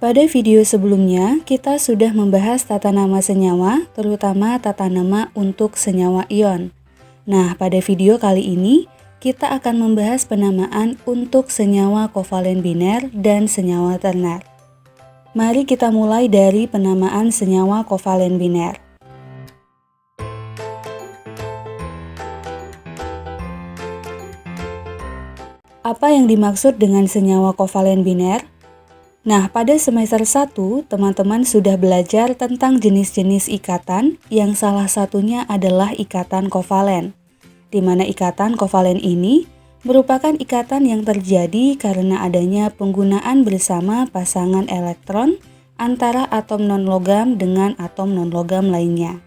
Pada video sebelumnya, kita sudah membahas tata nama senyawa, terutama tata nama untuk senyawa ion. Nah, pada video kali ini, kita akan membahas penamaan untuk senyawa kovalen biner dan senyawa terner. Mari kita mulai dari penamaan senyawa kovalen biner. Apa yang dimaksud dengan senyawa kovalen biner? Nah, pada semester 1, teman-teman sudah belajar tentang jenis-jenis ikatan yang salah satunya adalah ikatan kovalen. Di mana ikatan kovalen ini merupakan ikatan yang terjadi karena adanya penggunaan bersama pasangan elektron antara atom non-logam dengan atom non-logam lainnya.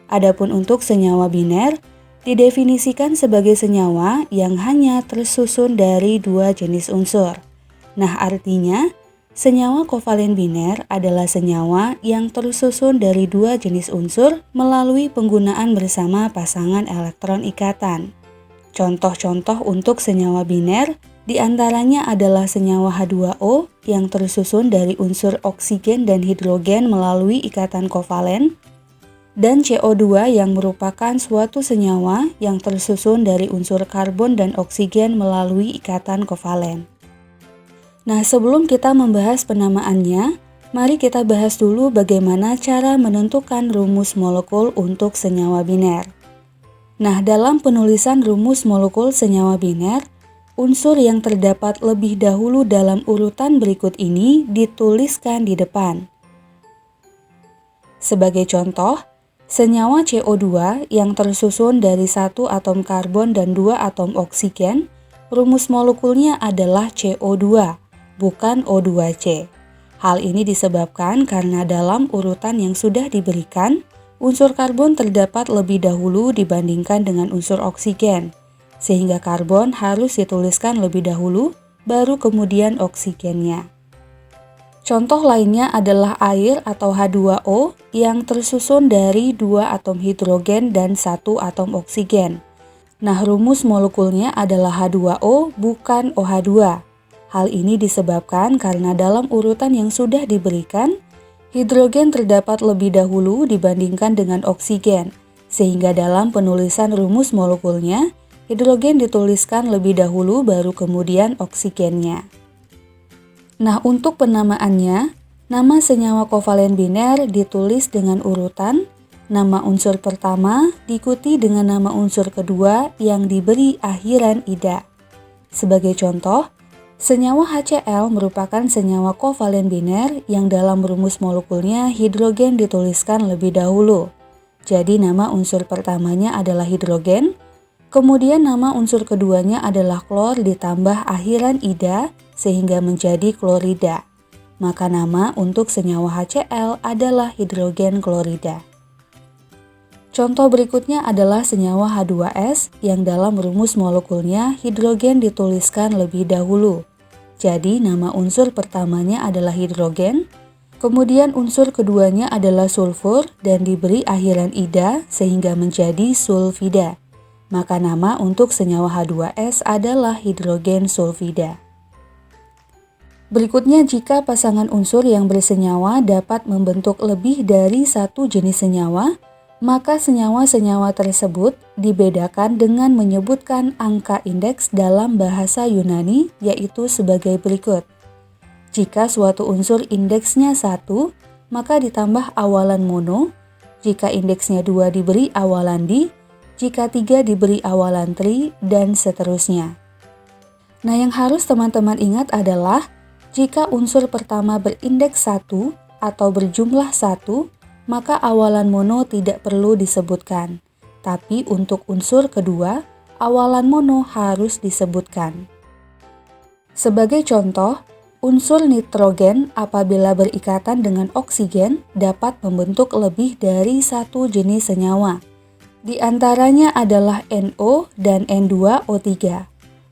Adapun untuk senyawa biner, didefinisikan sebagai senyawa yang hanya tersusun dari dua jenis unsur. Nah, artinya, senyawa kovalen biner adalah senyawa yang tersusun dari dua jenis unsur melalui penggunaan bersama pasangan elektron ikatan. Contoh-contoh untuk senyawa biner diantaranya adalah senyawa H2O yang tersusun dari unsur oksigen dan hidrogen melalui ikatan kovalen, dan CO2 yang merupakan suatu senyawa yang tersusun dari unsur karbon dan oksigen melalui ikatan kovalen. Nah, sebelum kita membahas penamaannya, mari kita bahas dulu bagaimana cara menentukan rumus molekul untuk senyawa biner. Nah, dalam penulisan rumus molekul senyawa biner, unsur yang terdapat lebih dahulu dalam urutan berikut ini dituliskan di depan. Sebagai contoh, senyawa CO2 yang tersusun dari satu atom karbon dan dua atom oksigen, rumus molekulnya adalah CO2. Bukan O2C. Hal ini disebabkan karena dalam urutan yang sudah diberikan, unsur karbon terdapat lebih dahulu dibandingkan dengan unsur oksigen, sehingga karbon harus dituliskan lebih dahulu, baru kemudian oksigennya. Contoh lainnya adalah air atau H2O yang tersusun dari dua atom hidrogen dan satu atom oksigen. Nah, rumus molekulnya adalah H2O bukan OH2. Hal ini disebabkan karena dalam urutan yang sudah diberikan, hidrogen terdapat lebih dahulu dibandingkan dengan oksigen, sehingga dalam penulisan rumus molekulnya, hidrogen dituliskan lebih dahulu baru kemudian oksigennya. Nah, untuk penamaannya, nama senyawa kovalen biner ditulis dengan urutan, nama unsur pertama diikuti dengan nama unsur kedua yang diberi akhiran ida. Sebagai contoh, senyawa HCl merupakan senyawa kovalen biner yang dalam rumus molekulnya hidrogen dituliskan lebih dahulu. Jadi nama unsur pertamanya adalah hidrogen, kemudian nama unsur keduanya adalah klor ditambah akhiran ida sehingga menjadi klorida. Maka nama untuk senyawa HCl adalah hidrogen klorida. Contoh berikutnya adalah senyawa H2S yang dalam rumus molekulnya hidrogen dituliskan lebih dahulu. Jadi nama unsur pertamanya adalah hidrogen, kemudian unsur keduanya adalah sulfur dan diberi akhiran ida sehingga menjadi sulfida. Maka nama untuk senyawa H2S adalah hidrogen sulfida. Berikutnya, jika pasangan unsur yang bersenyawa dapat membentuk lebih dari satu jenis senyawa, maka senyawa-senyawa tersebut dibedakan dengan menyebutkan angka indeks dalam bahasa Yunani, yaitu sebagai berikut. Jika suatu unsur indeksnya 1, maka ditambah awalan mono, jika indeksnya 2 diberi awalan di, jika 3 diberi awalan tri, dan seterusnya. Nah, yang harus teman-teman ingat adalah, jika unsur pertama berindeks 1 atau berjumlah 1, maka awalan mono tidak perlu disebutkan. Tapi untuk unsur kedua, awalan mono harus disebutkan. Sebagai contoh, unsur nitrogen apabila berikatan dengan oksigen dapat membentuk lebih dari satu jenis senyawa. Di antaranya adalah NO dan N2O3.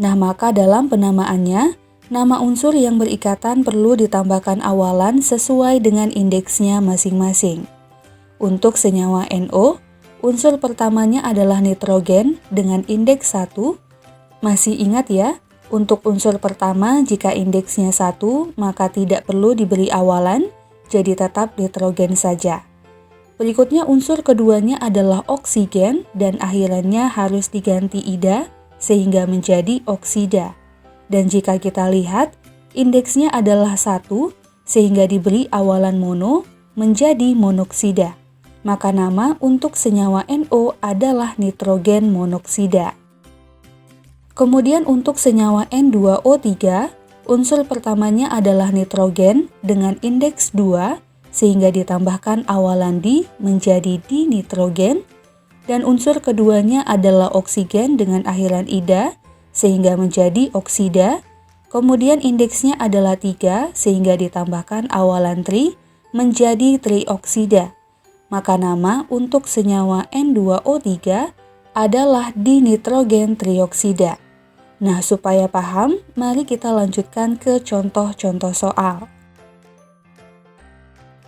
Nah, maka dalam penamaannya, nama unsur yang berikatan perlu ditambahkan awalan sesuai dengan indeksnya masing-masing. Untuk senyawa NO, unsur pertamanya adalah nitrogen dengan indeks 1. Masih ingat ya, Untuk unsur pertama, jika indeksnya 1, maka tidak perlu diberi awalan, jadi tetap nitrogen saja. Berikutnya unsur keduanya adalah oksigen dan akhirannya harus diganti ida sehingga menjadi oksida. Dan jika kita lihat, indeksnya adalah 1 sehingga diberi awalan mono menjadi monoksida. Maka nama untuk senyawa NO adalah nitrogen monoksida. Kemudian untuk senyawa N2O3, unsur pertamanya adalah nitrogen dengan indeks 2 sehingga ditambahkan awalan di menjadi dinitrogen, dan unsur keduanya adalah oksigen dengan akhiran ida sehingga menjadi oksida. Kemudian indeksnya adalah 3 sehingga ditambahkan awalan tri menjadi trioksida. Maka nama untuk senyawa N2O3 adalah dinitrogen trioksida. Nah, supaya paham, mari kita lanjutkan ke contoh-contoh soal.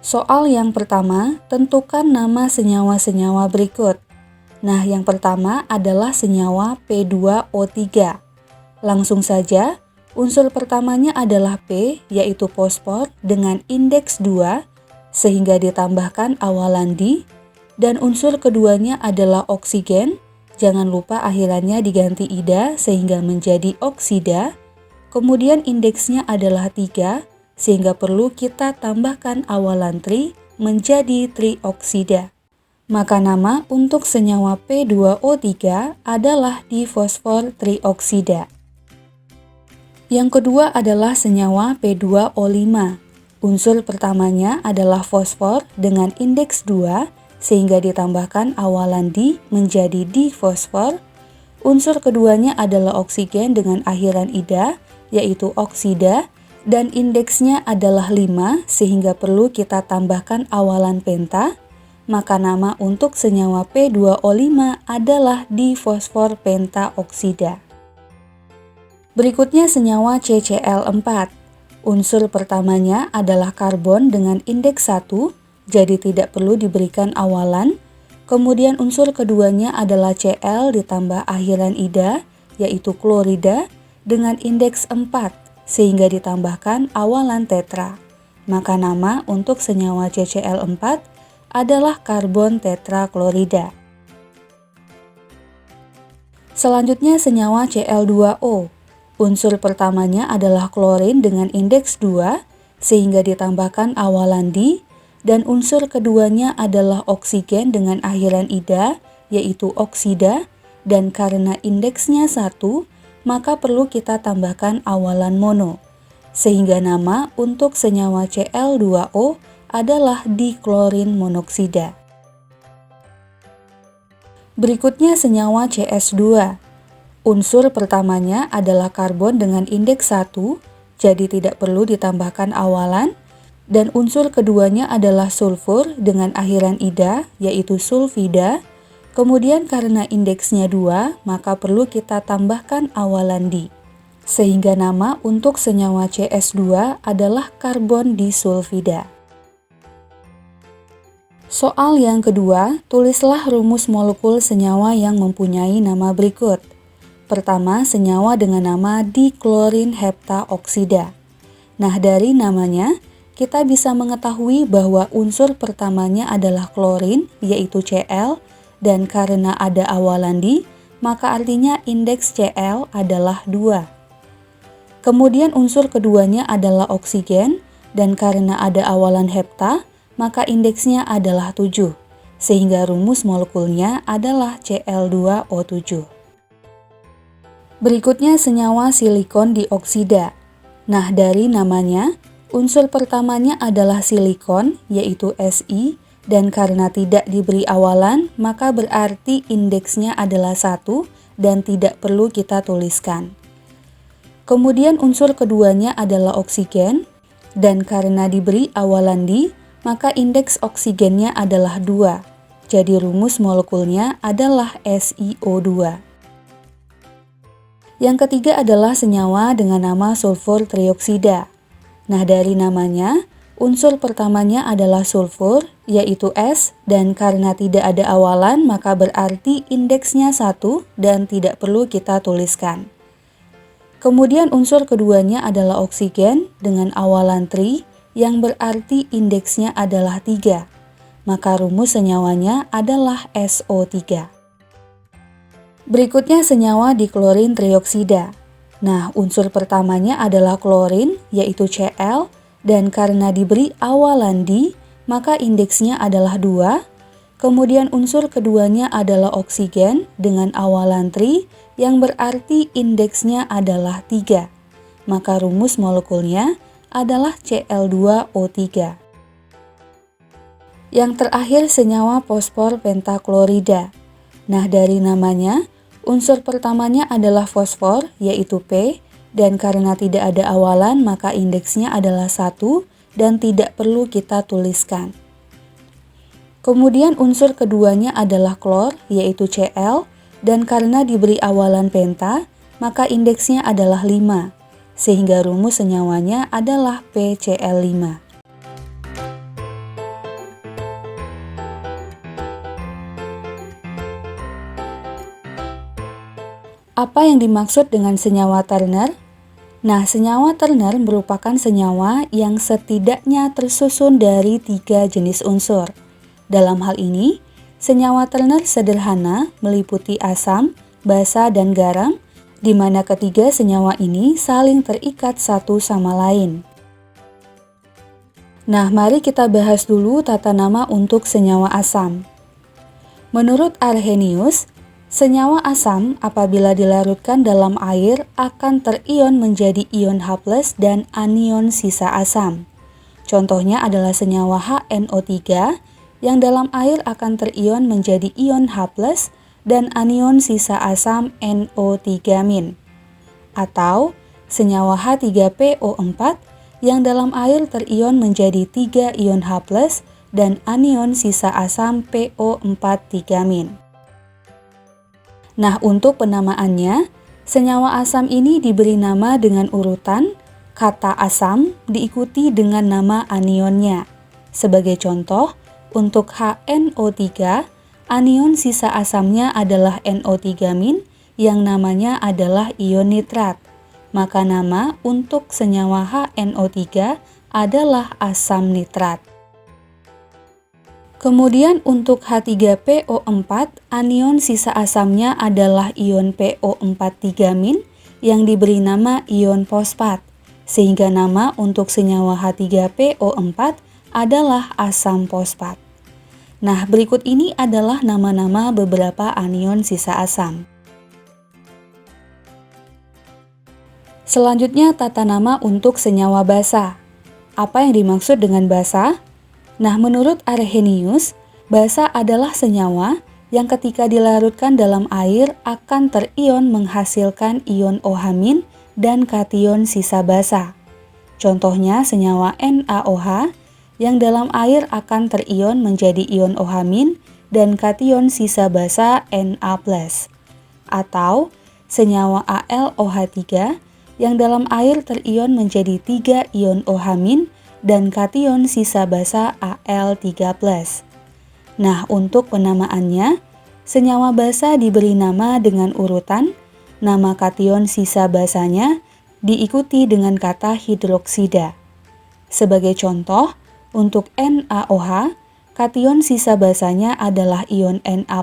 Soal yang pertama, tentukan nama senyawa-senyawa berikut. Nah, yang pertama adalah senyawa P2O3. Langsung saja, unsur pertamanya adalah P, yaitu fosfor dengan indeks 2, sehingga ditambahkan awalan di, dan unsur keduanya adalah oksigen. Jangan lupa akhirannya diganti ida sehingga menjadi oksida. Kemudian indeksnya adalah 3 sehingga perlu kita tambahkan awalan tri menjadi trioksida. Maka nama untuk senyawa P2O3 adalah difosfor trioksida. Yang kedua adalah senyawa P2O5. Unsur pertamanya adalah fosfor dengan indeks 2 sehingga ditambahkan awalan di menjadi difosfor. Unsur keduanya adalah oksigen dengan akhiran ida, yaitu oksida, dan indeksnya adalah 5 sehingga perlu kita tambahkan awalan penta. Maka nama untuk senyawa P2O5 adalah difosfor pentaoksida. Berikutnya senyawa CCl4. Unsur pertamanya adalah karbon dengan indeks 1, jadi tidak perlu diberikan awalan. Kemudian unsur keduanya adalah Cl ditambah akhiran ida, yaitu klorida, dengan indeks 4, sehingga ditambahkan awalan tetra. Maka nama untuk senyawa CCl4 adalah karbon tetraklorida. Selanjutnya senyawa Cl2O. Unsur pertamanya adalah klorin dengan indeks 2, sehingga ditambahkan awalan di, dan unsur keduanya adalah oksigen dengan akhiran ida, yaitu oksida, dan karena indeksnya 1, maka perlu kita tambahkan awalan mono. Sehingga nama untuk senyawa Cl2O adalah diklorin monoksida. Berikutnya senyawa CS2. Unsur pertamanya adalah karbon dengan indeks 1, jadi tidak perlu ditambahkan awalan. Dan unsur keduanya adalah sulfur dengan akhiran ida, yaitu sulfida. Kemudian karena indeksnya 2, maka perlu kita tambahkan awalan di. Sehingga nama untuk senyawa CS2 adalah karbon disulfida. Soal yang kedua, tulislah rumus molekul senyawa yang mempunyai nama berikut. Pertama, senyawa dengan nama diklorin heptaoksida. Nah, dari namanya, kita bisa mengetahui bahwa unsur pertamanya adalah klorin, yaitu Cl, dan karena ada awalan di, maka artinya indeks Cl adalah 2. Kemudian unsur keduanya adalah oksigen, dan karena ada awalan hepta, maka indeksnya adalah 7, sehingga rumus molekulnya adalah Cl2O7. Berikutnya senyawa silikon dioksida. Nah, dari namanya, unsur pertamanya adalah silikon, yaitu Si, dan karena tidak diberi awalan, maka berarti indeksnya adalah 1 dan tidak perlu kita tuliskan. Kemudian unsur keduanya adalah oksigen, dan karena diberi awalan di, maka indeks oksigennya adalah 2. Jadi rumus molekulnya adalah SiO2. Yang ketiga adalah senyawa dengan nama sulfur trioksida. Nah, dari namanya, unsur pertamanya adalah sulfur, yaitu S, dan karena tidak ada awalan, maka berarti indeksnya 1 dan tidak perlu kita tuliskan. Kemudian unsur keduanya adalah oksigen dengan awalan tri yang berarti indeksnya adalah 3. Maka rumus senyawanya adalah SO3. Berikutnya senyawa diklorin trioksida. Nah, unsur pertamanya adalah klorin yaitu Cl dan karena diberi awalan di, maka indeksnya adalah 2. Kemudian unsur keduanya adalah oksigen dengan awalan tri yang berarti indeksnya adalah 3. Maka rumus molekulnya adalah Cl2O3. Yang terakhir senyawa fosfor pentaklorida. Nah, dari namanya, unsur pertamanya adalah fosfor yaitu P dan karena tidak ada awalan maka indeksnya adalah 1 dan tidak perlu kita tuliskan. Kemudian unsur keduanya adalah klor yaitu Cl dan karena diberi awalan penta maka indeksnya adalah 5 sehingga rumus senyawanya adalah PCl5. Apa yang dimaksud dengan senyawa Turner? Nah, senyawa Turner merupakan senyawa yang setidaknya tersusun dari 3 jenis unsur. Dalam hal ini, senyawa Turner sederhana meliputi asam, basa, dan garam, di mana ketiga senyawa ini saling terikat satu sama lain. Nah, mari kita bahas dulu tata nama untuk senyawa asam. Menurut Arrhenius, senyawa asam apabila dilarutkan dalam air akan terion menjadi ion H+ dan anion sisa asam. Contohnya adalah senyawa HNO3 yang dalam air akan terion menjadi ion H+ dan anion sisa asam NO3-. Atau senyawa H3PO4 yang dalam air terion menjadi 3 ion H+ dan anion sisa asam PO4-3-. Nah, untuk penamaannya, senyawa asam ini diberi nama dengan urutan kata asam diikuti dengan nama anionnya. Sebagai contoh, untuk HNO3, anion sisa asamnya adalah NO3- yang namanya adalah ion nitrat. Maka nama untuk senyawa HNO3 adalah asam nitrat. Kemudian untuk H3PO4, anion sisa asamnya adalah ion PO4-3- yang diberi nama ion fosfat. Sehingga nama untuk senyawa H3PO4 adalah asam fosfat. Nah, berikut ini adalah nama-nama beberapa anion sisa asam. Selanjutnya tata nama untuk senyawa basa. Apa yang dimaksud dengan basa? Nah, menurut Arrhenius, basa adalah senyawa yang ketika dilarutkan dalam air akan terion menghasilkan ion OH- dan kation sisa basa. Contohnya senyawa NaOH yang dalam air akan terion menjadi ion OH- dan kation sisa basa Na+. Atau senyawa AlOH3 yang dalam air terion menjadi 3 ion OH- dan kation sisa basa Al3+. Nah, untuk penamaannya, senyawa basa diberi nama dengan urutan, nama kation sisa basanya diikuti dengan kata hidroksida. Sebagai contoh, untuk NaOH, kation sisa basanya adalah ion Na+,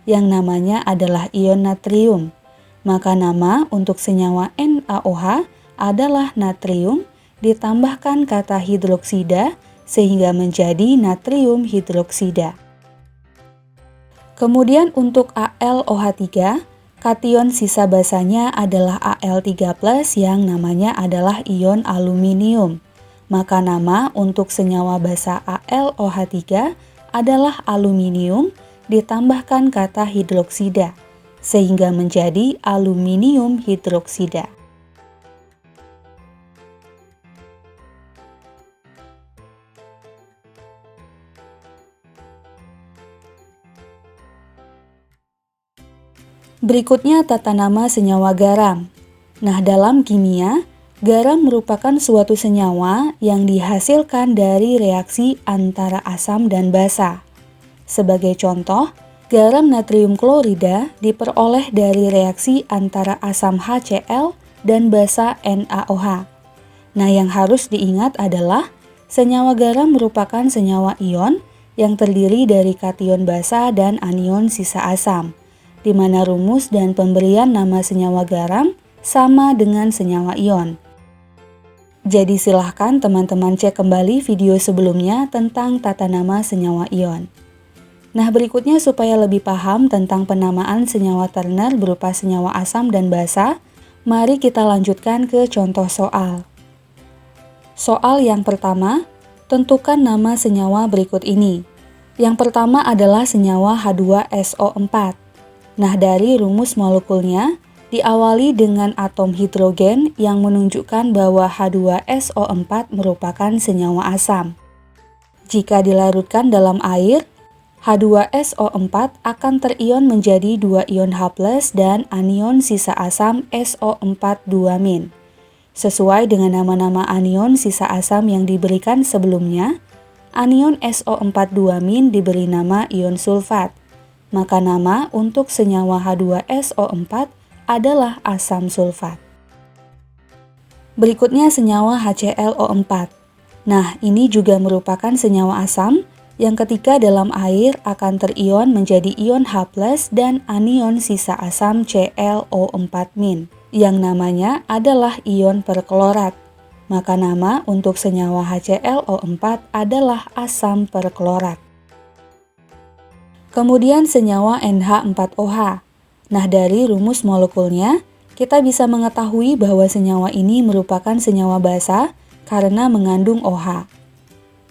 yang namanya adalah ion natrium. Maka nama untuk senyawa NaOH adalah natrium, ditambahkan kata hidroksida sehingga menjadi natrium hidroksida. Kemudian untuk AlOH3, kation sisa basanya adalah Al3+ yang namanya adalah ion aluminium. Maka nama untuk senyawa basa AlOH3 adalah aluminium ditambahkan kata hidroksida sehingga menjadi aluminium hidroksida. Berikutnya tata nama senyawa garam. Nah, dalam kimia, garam merupakan suatu senyawa yang dihasilkan dari reaksi antara asam dan basa. Sebagai contoh, garam natrium klorida diperoleh dari reaksi antara asam HCl dan basa NaOH. Nah, yang harus diingat adalah senyawa garam merupakan senyawa ion yang terdiri dari kation basa dan anion sisa asam, di mana rumus dan pemberian nama senyawa garam sama dengan senyawa ion. Jadi silahkan teman-teman cek kembali video sebelumnya tentang tata nama senyawa ion. Nah, berikutnya supaya lebih paham tentang penamaan senyawa terner berupa senyawa asam dan basa, mari kita lanjutkan ke contoh soal. Soal yang pertama, tentukan nama senyawa berikut ini. Yang pertama adalah senyawa H2SO4. Nah, dari rumus molekulnya, diawali dengan atom hidrogen yang menunjukkan bahwa H2SO4 merupakan senyawa asam. Jika dilarutkan dalam air, H2SO4 akan terion menjadi 2 ion H+ dan anion sisa asam SO4 2-. Sesuai dengan nama-nama anion sisa asam yang diberikan sebelumnya, anion SO4 2- diberi nama ion sulfat. Maka nama untuk senyawa H2SO4 adalah asam sulfat. Berikutnya senyawa HClO4. Nah, ini juga merupakan senyawa asam yang ketika dalam air akan terion menjadi ion H+ dan anion sisa asam ClO4- yang namanya adalah ion perklorat. Maka nama untuk senyawa HClO4 adalah asam perklorat. Kemudian senyawa NH4OH. Nah, dari rumus molekulnya, kita bisa mengetahui bahwa senyawa ini merupakan senyawa basa karena mengandung OH.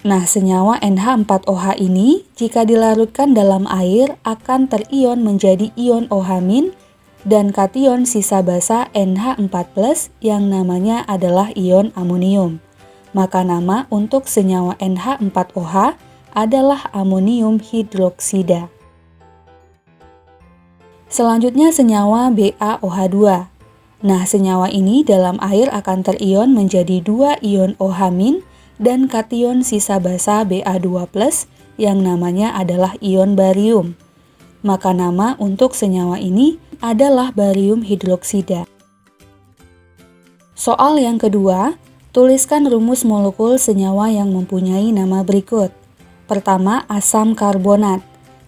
Nah, senyawa NH4OH ini jika dilarutkan dalam air akan terion menjadi ion OH- dan kation sisa basa NH4+ yang namanya adalah ion amonium. Maka nama untuk senyawa NH4OH adalah amonium hidroksida. Selanjutnya senyawa BaOH2. Nah, senyawa ini dalam air akan terion menjadi 2 ion OH- dan kation sisa basa Ba2+ yang namanya adalah ion barium. Maka nama untuk senyawa ini adalah barium hidroksida. Soal yang kedua, tuliskan rumus molekul senyawa yang mempunyai nama berikut. Pertama, asam karbonat.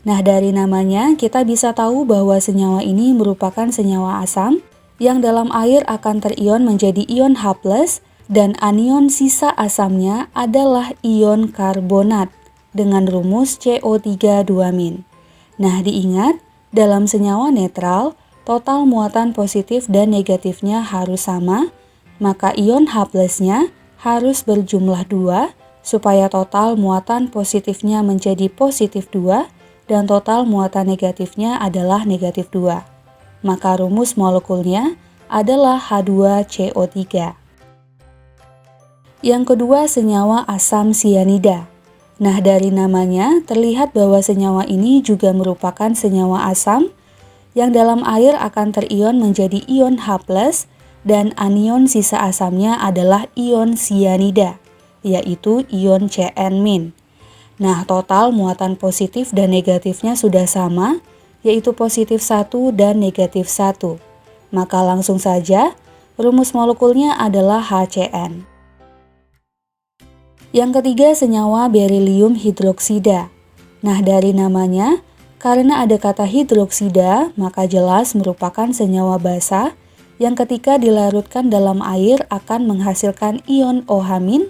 Nah, dari namanya kita bisa tahu bahwa senyawa ini merupakan senyawa asam yang dalam air akan terion menjadi ion H+ dan anion sisa asamnya adalah ion karbonat dengan rumus CO3 2-. Nah, diingat, dalam senyawa netral, total muatan positif dan negatifnya harus sama, maka ion H+-nya harus berjumlah 2 supaya total muatan positifnya menjadi positif 2 dan total muatan negatifnya adalah negatif 2. Maka rumus molekulnya adalah H2CO3. Yang kedua, senyawa asam sianida. Nah, dari namanya terlihat bahwa senyawa ini juga merupakan senyawa asam yang dalam air akan terion menjadi ion H+ dan anion sisa asamnya adalah ion sianida, yaitu ion Cn-. Nah, total muatan positif dan negatifnya sudah sama, yaitu positif 1 dan negatif 1. Maka langsung saja, rumus molekulnya adalah HCN. Yang ketiga, senyawa berilium hidroksida. Nah, dari namanya, karena ada kata hidroksida, maka jelas merupakan senyawa basa yang ketika dilarutkan dalam air akan menghasilkan ion OH-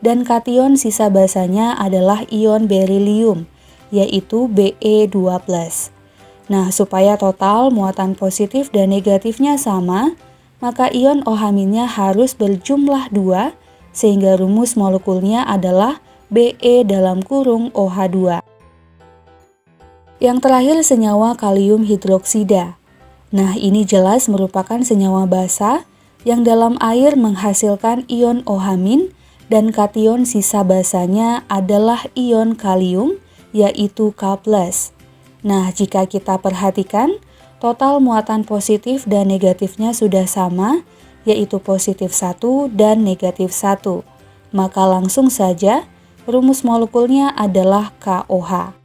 dan kation sisa basanya adalah ion berilium, yaitu Be2+. Nah, supaya total muatan positif dan negatifnya sama, maka ion OH- harus berjumlah 2, sehingga rumus molekulnya adalah Be(OH2). Yang terakhir, senyawa kalium hidroksida. Nah, ini jelas merupakan senyawa basa yang dalam air menghasilkan ion OH- dan kation sisa basanya adalah ion kalium, yaitu K+. Nah, jika kita perhatikan, total muatan positif dan negatifnya sudah sama, yaitu positif 1 dan negatif 1. Maka langsung saja rumus molekulnya adalah KOH.